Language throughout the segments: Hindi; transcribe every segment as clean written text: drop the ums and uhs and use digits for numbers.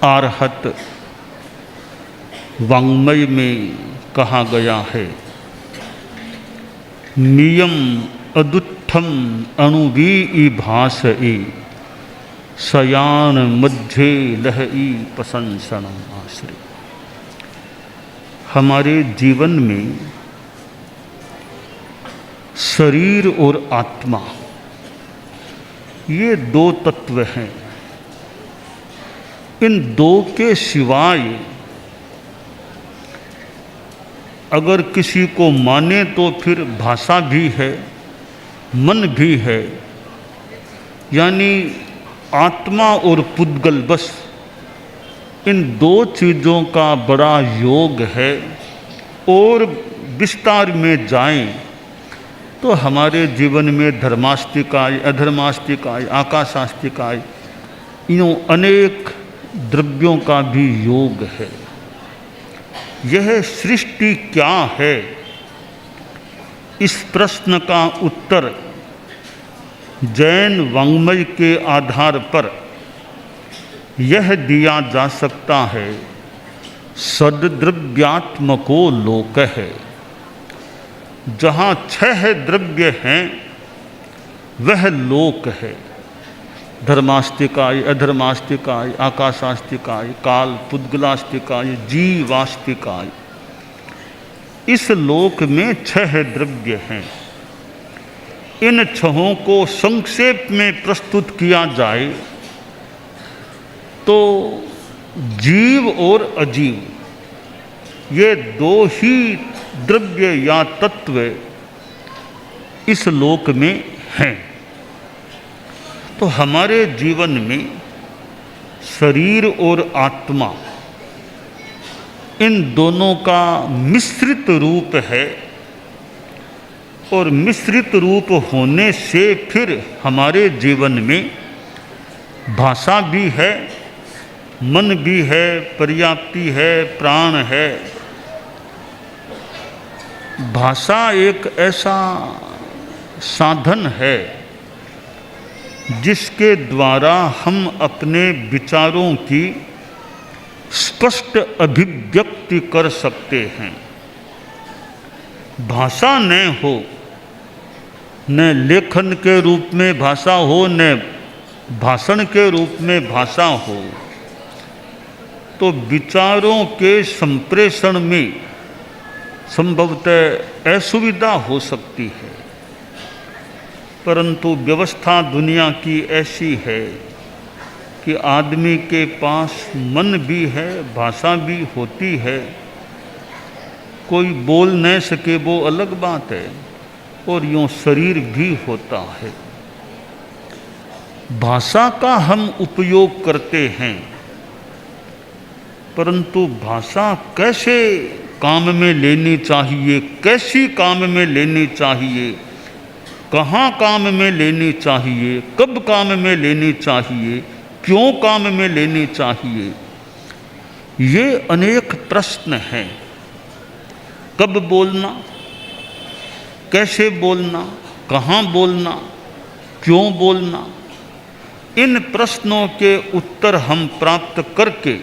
आरहत वाङ्मय में कहा गया है, नियम अदुत्थम अणुवी भास ए सयान मध्य लहई प्रशंसनम आश्रय। हमारे जीवन में शरीर और आत्मा ये दो तत्व हैं। इन दो के सिवाय अगर किसी को माने तो फिर भाषा भी है, मन भी है, यानी आत्मा और पुद्गल, बस इन दो चीज़ों का बड़ा योग है। और विस्तार में जाएं तो हमारे जीवन में धर्मास्तिकाय, अधर्मास्तिकाय, आकाशास्तिकाय, इनों अनेक द्रव्यों का भी योग है। यह सृष्टि क्या है, इस प्रश्न का उत्तर जैन वाङ्मय के आधार पर यह दिया जा सकता है, सद्द्रव्यात्मको लोक है। जहाँ 6 द्रव्य हैं वह लोक है। धर्मास्तिकाय, अधर्मास्तिकाय, आकाशास्तिकाय, काल पुद्गलास्तिकाय, जीवास्तिकाय, इस लोक में 6 द्रव्य हैं। इन 6 को संक्षेप में प्रस्तुत किया जाए तो जीव और अजीव ये दो ही द्रव्य या तत्व इस लोक में हैं। तो हमारे जीवन में शरीर और आत्मा, इन दोनों का मिश्रित रूप है। और मिश्रित रूप होने से फिर हमारे जीवन में भाषा भी है, मन भी है, पर्याप्ति है, प्राण है। भाषा एक ऐसा साधन है जिसके द्वारा हम अपने विचारों की स्पष्ट अभिव्यक्ति कर सकते हैं। भाषा न हो, न लेखन के रूप में भाषा हो, न भाषण के रूप में भाषा हो, तो विचारों के संप्रेषण में संभवतः असुविधा हो सकती है। परंतु व्यवस्था दुनिया की ऐसी है कि आदमी के पास मन भी है, भाषा भी होती है। कोई बोल न सके वो अलग बात है, और यूँ शरीर भी होता है। भाषा का हम उपयोग करते हैं, परंतु भाषा कैसे काम में लेनी चाहिए, कैसी काम में लेनी चाहिए, कहाँ काम में लेनी चाहिए, कब काम में लेनी चाहिए, क्यों काम में लेनी चाहिए, ये अनेक प्रश्न हैं। कब बोलना, कैसे बोलना, कहाँ बोलना, क्यों बोलना, इन प्रश्नों के उत्तर हम प्राप्त करके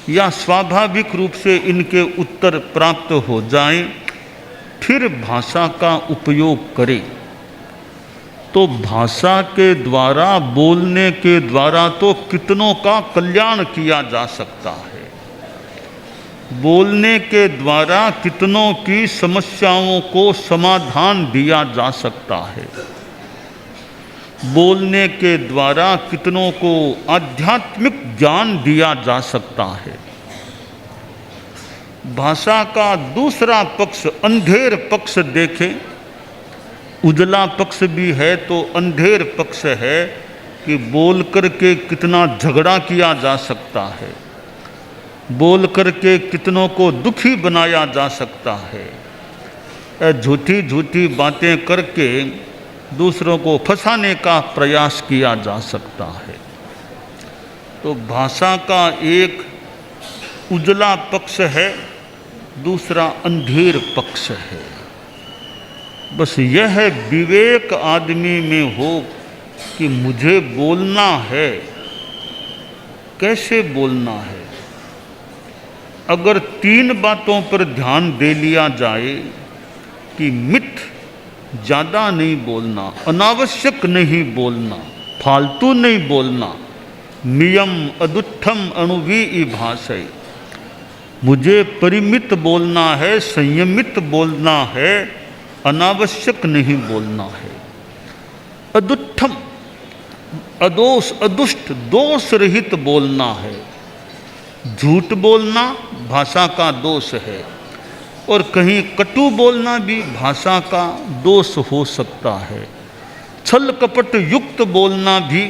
या स्वाभाविक रूप से इनके उत्तर प्राप्त हो जाएं, फिर भाषा का उपयोग करें। तो भाषा के द्वारा, बोलने के द्वारा तो कितनों का कल्याण किया जा सकता है। बोलने के द्वारा कितनों की समस्याओं को समाधान दिया जा सकता है। बोलने के द्वारा कितनों को आध्यात्मिक ज्ञान दिया जा सकता है। भाषा का दूसरा पक्ष, अंधेर पक्ष देखें। उजला पक्ष भी है तो अंधेर पक्ष है कि बोल करके कितना झगड़ा किया जा सकता है, बोल करके कितनों को दुखी बनाया जा सकता है। झूठी झूठी बातें करके दूसरों को फंसाने का प्रयास किया जा सकता है। तो भाषा का एक उजला पक्ष है, दूसरा अंधेर पक्ष है। बस यह विवेक आदमी में हो कि मुझे बोलना है, कैसे बोलना है। अगर 3 बातों पर ध्यान दे लिया जाए कि मिथ ज़्यादा नहीं बोलना, अनावश्यक नहीं बोलना, फालतू नहीं बोलना, नियम अदुत्थम अणुवी भाषय, मुझे परिमित बोलना है, संयमित बोलना है, अनावश्यक नहीं बोलना है। अदुत्थम, अदोष, अदुष्ट, दोष रहित बोलना है। झूठ बोलना भाषा का दोष है, और कहीं कटु बोलना भी भाषा का दोष हो सकता है। छल कपट युक्त बोलना भी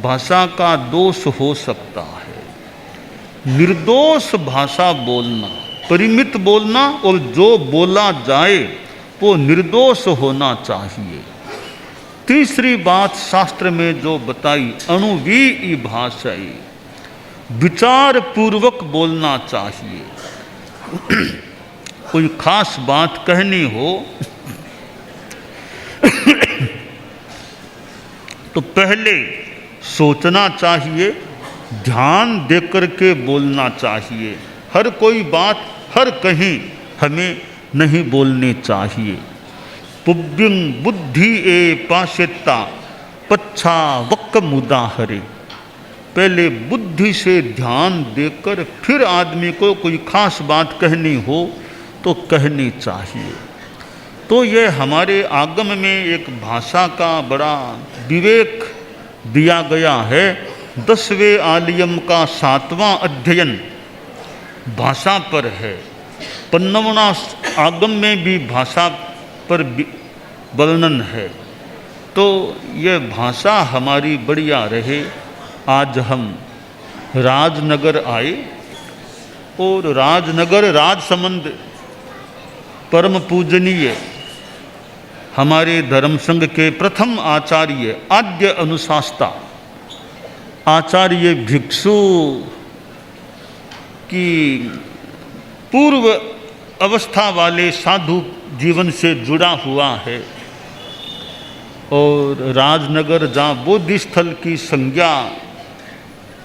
भाषा का दोष हो सकता है। निर्दोष भाषा बोलना, परिमित बोलना, और जो बोला जाए वो निर्दोष होना चाहिए। तीसरी बात शास्त्र में जो बताई, अणुवी भाषाई, विचार पूर्वक बोलना चाहिए। कोई खास बात कहनी हो तो पहले सोचना चाहिए, ध्यान देकर के बोलना चाहिए। हर कोई बात हर कहीं हमें नहीं बोलनी चाहिए। पुब्बिं बुद्धि ए पाश्यता पच्छा वक्क मुदाहरे, पहले बुद्धि से ध्यान देकर फिर आदमी को कोई खास बात कहनी हो तो कहनी चाहिए। तो ये हमारे आगम में एक भाषा का बड़ा विवेक दिया गया है। 10वें आलियम का 7वां अध्ययन भाषा पर है। 55वां आगम में भी भाषा पर वर्णन है। तो यह भाषा हमारी बढ़िया रहे। आज हम राजनगर आए और राजनगर राजसमंद परम पूजनीय हमारे धर्म संघ के प्रथम आचार्य आद्य अनुशास्ता आचार्य भिक्षु की पूर्व अवस्था वाले साधु जीवन से जुड़ा हुआ है। और राजनगर जहाँ बोधि स्थल की संज्ञा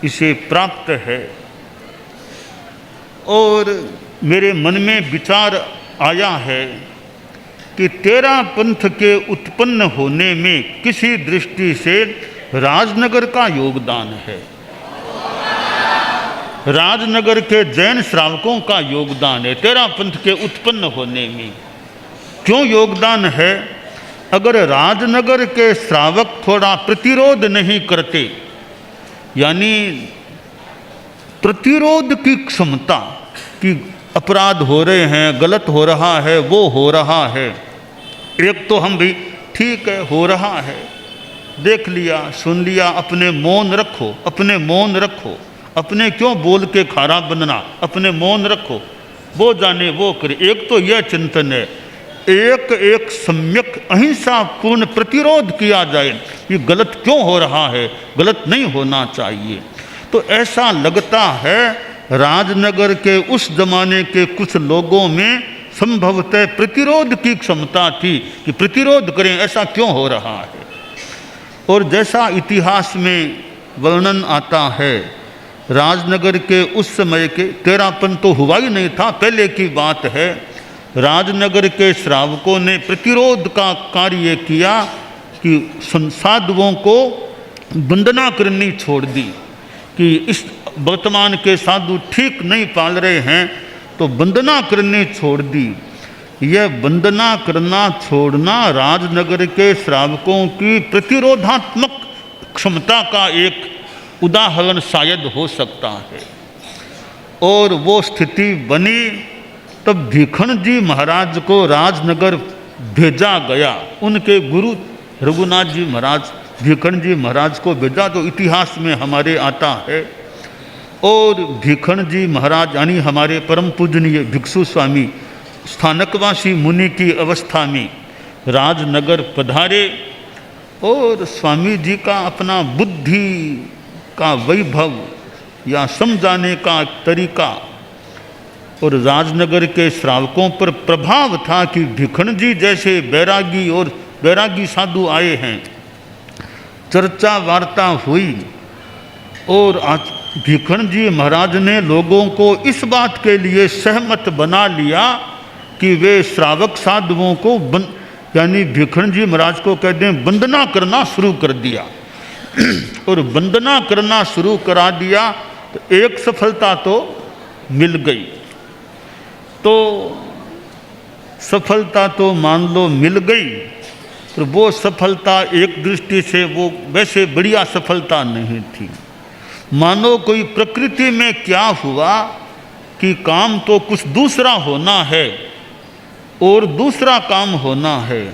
इसे प्राप्त है। और मेरे मन में विचार आया है कि तेरा पंथ के उत्पन्न होने में किसी दृष्टि से राजनगर का योगदान है। राजनगर के जैन श्रावकों का योगदान है तेरा पंथ के उत्पन्न होने में। क्यों योगदान है? अगर राजनगर के श्रावक थोड़ा प्रतिरोध नहीं करते, यानी प्रतिरोध की क्षमता कि अपराध हो रहे हैं, गलत हो रहा है, वो हो रहा है, एक तो हम भी ठीक है हो रहा है, देख लिया सुन लिया, अपने मौन रखो, अपने मौन रखो, अपने क्यों बोल के खारा बनना, अपने मौन रखो, वो जाने वो करे। एक तो यह चिंतन है, एक एक सम्यक अहिंसा पूर्ण प्रतिरोध किया जाए कि गलत क्यों हो रहा है, गलत नहीं होना चाहिए। तो ऐसा लगता है राजनगर के उस जमाने के कुछ लोगों में संभवतः प्रतिरोध की क्षमता थी कि प्रतिरोध करें, ऐसा क्यों हो रहा है। और जैसा इतिहास में वर्णन आता है, राजनगर के उस समय के तेरापन तो हुआ ही नहीं था, पहले की बात है। राजनगर के श्रावकों ने प्रतिरोध का कार्य किया कि साधुओं को वंदना करनी छोड़ दी कि इस वर्तमान के साधु ठीक नहीं पाल रहे हैं, तो वंदना करनी छोड़ दी। यह वंदना करना छोड़ना राजनगर के श्रावकों की प्रतिरोधात्मक क्षमता का एक उदाहरण शायद हो सकता है। और वो स्थिति बनी तब भीखन जी महाराज को राजनगर भेजा गया। उनके गुरु रघुनाथ जी महाराज भीखन जी महाराज को भेजा, तो इतिहास में हमारे आता है। और भीखन जी महाराज यानी हमारे परम पूजनीय भिक्षु स्वामी स्थानकवासी मुनि की अवस्था में राजनगर पधारे और स्वामी जी का अपना बुद्धि का वैभव या समझाने का तरीका और राजनगर के श्रावकों पर प्रभाव था कि भिखन जी जैसे बैरागी और बैरागी साधु आए हैं। चर्चा वार्ता हुई और भिखण जी महाराज ने लोगों को इस बात के लिए सहमत बना लिया कि वे श्रावक साधुओं को यानी भिखण जी महाराज को कहते हैं वंदना करना शुरू कर दिया। और वंदना करना शुरू करा दिया तो एक सफलता तो मिल गई। तो सफलता तो मान लो मिल गई, पर वो सफलता एक दृष्टि से वो वैसे बढ़िया सफलता नहीं थी। मानो कोई प्रकृति में क्या हुआ कि काम तो कुछ दूसरा होना है और दूसरा काम होना है,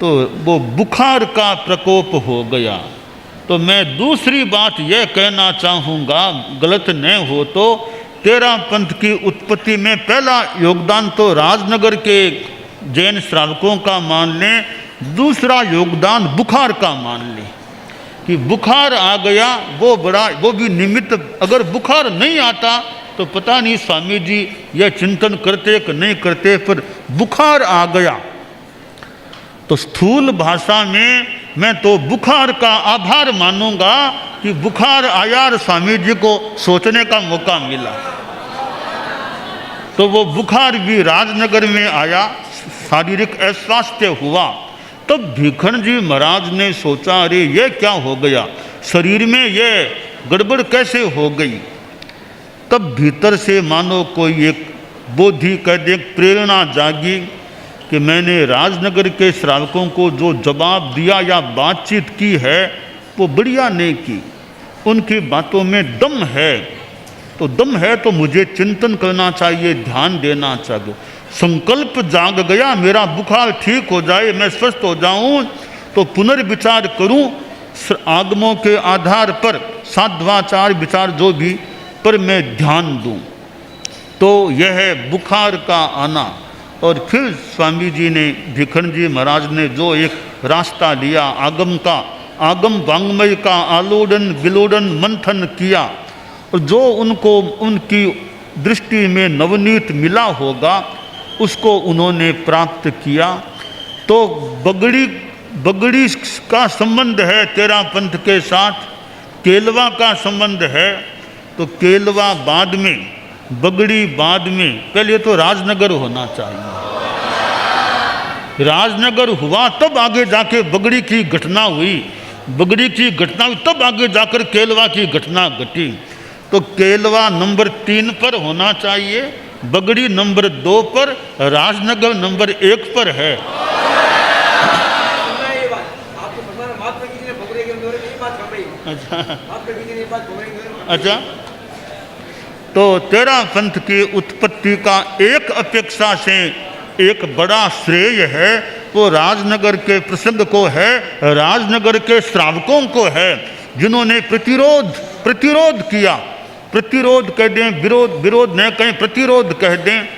तो वो बुखार का प्रकोप हो गया। तो मैं दूसरी बात यह कहना चाहूँगा, गलत न हो तो, तेरा पंथ की उत्पत्ति में पहला योगदान तो राजनगर के जैन श्रावकों का मान लें, दूसरा योगदान बुखार का मान लें कि बुखार आ गया, वो भी निमित्त। अगर बुखार नहीं आता तो पता नहीं स्वामी जी यह चिंतन करते कि नहीं करते, पर बुखार आ गया। तो स्थूल भाषा में मैं तो बुखार का आभार मानूंगा कि बुखार आया और स्वामी जी को सोचने का मौका मिला। तो वो बुखार भी राजनगर में आया, शारीरिक अस्वास्थ्य हुआ। तब भिखण जी महाराज ने सोचा, अरे ये क्या हो गया, शरीर में ये गड़बड़ कैसे हो गई। तब भीतर से मानो कोई एक बोधि कह दे, प्रेरणा जागी कि मैंने राजनगर के श्रावकों को जो जवाब दिया या बातचीत की है वो बढ़िया नहीं की, उनकी बातों में दम है। तो दम है तो मुझे चिंतन करना चाहिए, ध्यान देना चाहिए। संकल्प जाग गया, मेरा बुखार ठीक हो जाए, मैं स्वस्थ हो जाऊं, तो पुनर्विचार करूं आगमों के आधार पर, साध्वाचार विचार जो भी पर मैं ध्यान दूं। तो यह है बुखार का आना। और फिर स्वामी जी ने, भिखण जी महाराज ने जो एक रास्ता लिया आगम का, आगम वांग्मय का आलोडन विलोडन मंथन किया, और जो उनको उनकी दृष्टि में नवनीत मिला होगा उसको उन्होंने प्राप्त किया। तो बगड़ी का संबंध है तेरा पंथ के साथ, केलवा का संबंध है। तो केलवा बाद में, बगड़ी बाद में, पहले तो राजनगर होना चाहिए। राजनगर हुआ तब आगे जाके बगड़ी की घटना हुई, बगड़ी की घटना हुई तब आगे जाकर केलवा की घटना घटी। तो केलवा नंबर 3 पर होना चाहिए, बगड़ी नंबर 2 पर, राजनगर नंबर 1 पर है। अच्छा, तो तेरा पंथ की उत्पत्ति का एक अपेक्षा से एक बड़ा श्रेय है, वो राजनगर के प्रसंग को है, राजनगर के श्रावकों को है, जिन्होंने प्रतिरोध किया। प्रतिरोध कह दें, विरोध न कहें, प्रतिरोध कह दें।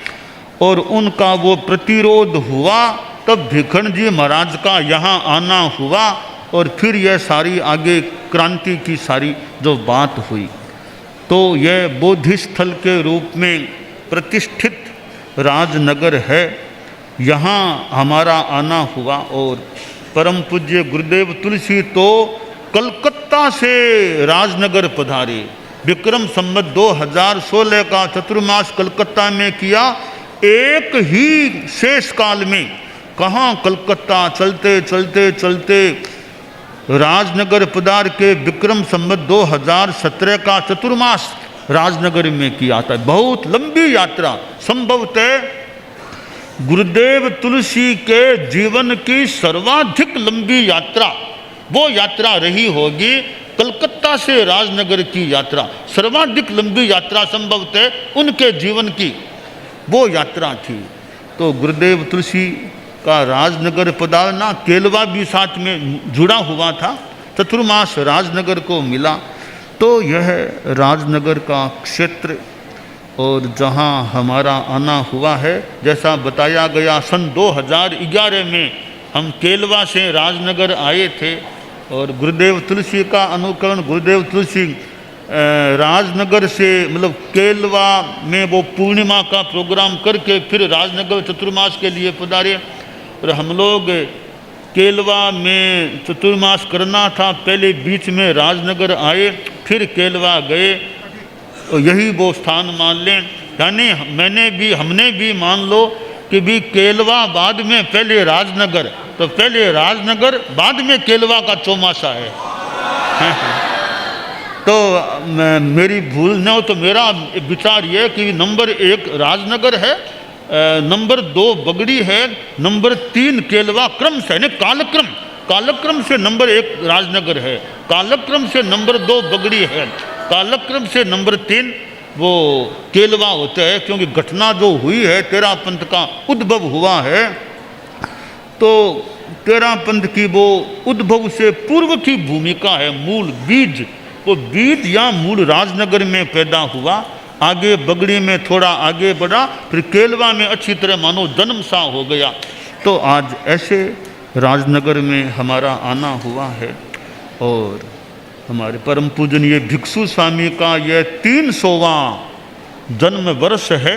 और उनका वो प्रतिरोध हुआ, तब भिखण जी महाराज का यहाँ आना हुआ, और फिर यह सारी आगे क्रांति की सारी जो बात हुई। तो यह बोधि स्थल के रूप में प्रतिष्ठित राजनगर है, यहाँ हमारा आना हुआ। और परम पूज्य गुरुदेव तुलसी तो कलकत्ता से राजनगर पधारे। विक्रम संवत 2016 का चतुर्मास कलकत्ता में किया। एक ही शेष काल में कहाँ कलकत्ता चलते चलते चलते राजनगर पधार के विक्रम संवत 2017 का चतुर्मास राजनगर में किया था। बहुत लंबी यात्रा, संभवतः गुरुदेव तुलसी के जीवन की सर्वाधिक लंबी यात्रा वो यात्रा रही होगी। कलकत्ता से राजनगर की यात्रा सर्वाधिक लंबी यात्रा संभवतः उनके जीवन की वो यात्रा थी। तो गुरुदेव तुलसी का राजनगर पधारना, केलवा भी साथ में जुड़ा हुआ था, चतुर्मास राजनगर को मिला। तो यह राजनगर का क्षेत्र और जहाँ हमारा आना हुआ है, जैसा बताया गया सन 2011 में हम केलवा से राजनगर आए थे। और गुरुदेव तुलसी का अनुकरण, गुरुदेव तुलसी राजनगर से मतलब केलवा में वो पूर्णिमा का प्रोग्राम करके फिर राजनगर चतुर्मास के लिए पधारे। और हम लोग केलवा में चतुर्मास करना था, पहले बीच में राजनगर आए, फिर केलवा गए। तो यही वो स्थान मान लें। यानी हमने भी मान लो कि भी केलवा बाद में पहले राजनगर, तो पहले राजनगर बाद में केलवा का चौमासा है। तो मेरी भूल न हो तो मेरा विचार ये है कि नंबर 1 राजनगर है, नंबर 2 बगड़ी है, नंबर 3 केलवा, क्रम से यानी कालक्रम से नंबर 1 राजनगर है, कालक्रम से नंबर 2 बगड़ी है, कालक्रम से नंबर 3 वो केलवा होता है। क्योंकि घटना जो हुई है तेरा पंथ का उद्भव हुआ है, तो तेरा पंथ की वो उद्भव से पूर्व की भूमिका है, मूल बीज, वो बीज या मूल राजनगर में पैदा हुआ, आगे बगड़ी में थोड़ा आगे बढ़ा, फिर केलवा में अच्छी तरह मानो जन्म सा हो गया। तो आज ऐसे राजनगर में हमारा आना हुआ है। और हमारे परम पूजनीय भिक्षु स्वामी का यह 300वां जन्म वर्ष है।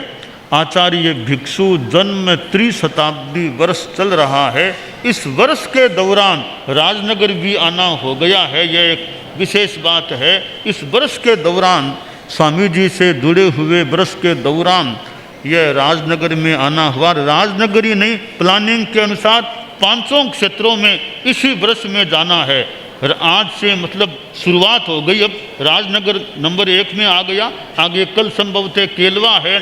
आचार्य भिक्षु जन्म त्रिशताब्दी वर्ष चल रहा है। इस वर्ष के दौरान राजनगर भी आना हो गया है, यह एक विशेष बात है। इस वर्ष के दौरान स्वामी जी से जुड़े हुए वर्ष के दौरान यह राजनगर में आना हुआ। राजनगर ही नहीं, प्लानिंग के अनुसार 5 क्षेत्रों में इसी वर्ष में जाना है। और आज से मतलब शुरुआत हो गई, अब राजनगर नंबर 1 में आ गया, आगे कल संभवतः केलवा है,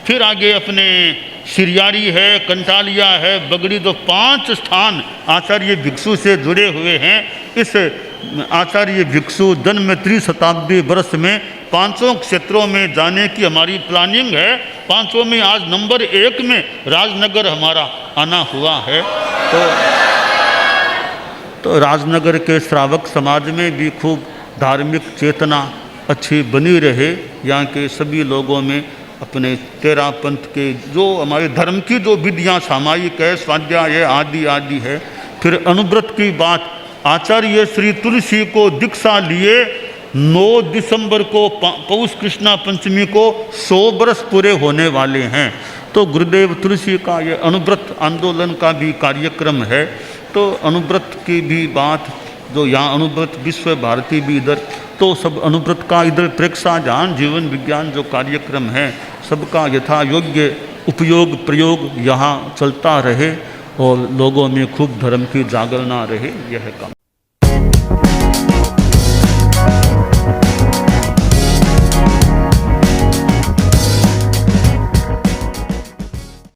फिर आगे अपने सिरियारी है, कंटालिया है, बगड़ी, तो 5 स्थान आचार्य भिक्षु से जुड़े हुए हैं। इस आचार्य भिक्षु जन्म त्रिशताब्दी वर्ष में 5 क्षेत्रों में जाने की हमारी प्लानिंग है। 5 में आज नंबर 1 में राजनगर हमारा आना हुआ है। तो राजनगर के श्रावक समाज में भी खूब धार्मिक चेतना अच्छी बनी रहे। यहाँ के सभी लोगों में अपने तेरा पंथ के जो हमारे धर्म की जो विधियाँ सामायिक है, स्वाध्याय है, आदि है। फिर अनुव्रत की बात, आचार्य श्री तुलसी को दीक्षा लिए 9 दिसंबर को पौष कृष्णा पंचमी को 100 वर्ष पूरे होने वाले हैं। तो गुरुदेव तुलसी का ये अनुव्रत आंदोलन का भी कार्यक्रम है। तो अनुव्रत की भी बात, जो यहाँ अनुव्रत विश्व भारती भी इधर, तो सब अनुव्रत का इधर प्रेक्षा ज्ञान जीवन विज्ञान जो कार्यक्रम है सबका यथा योग्य उपयोग प्रयोग यहाँ चलता रहे और लोगों में खूब धर्म की जागरणा रहे, यह काम।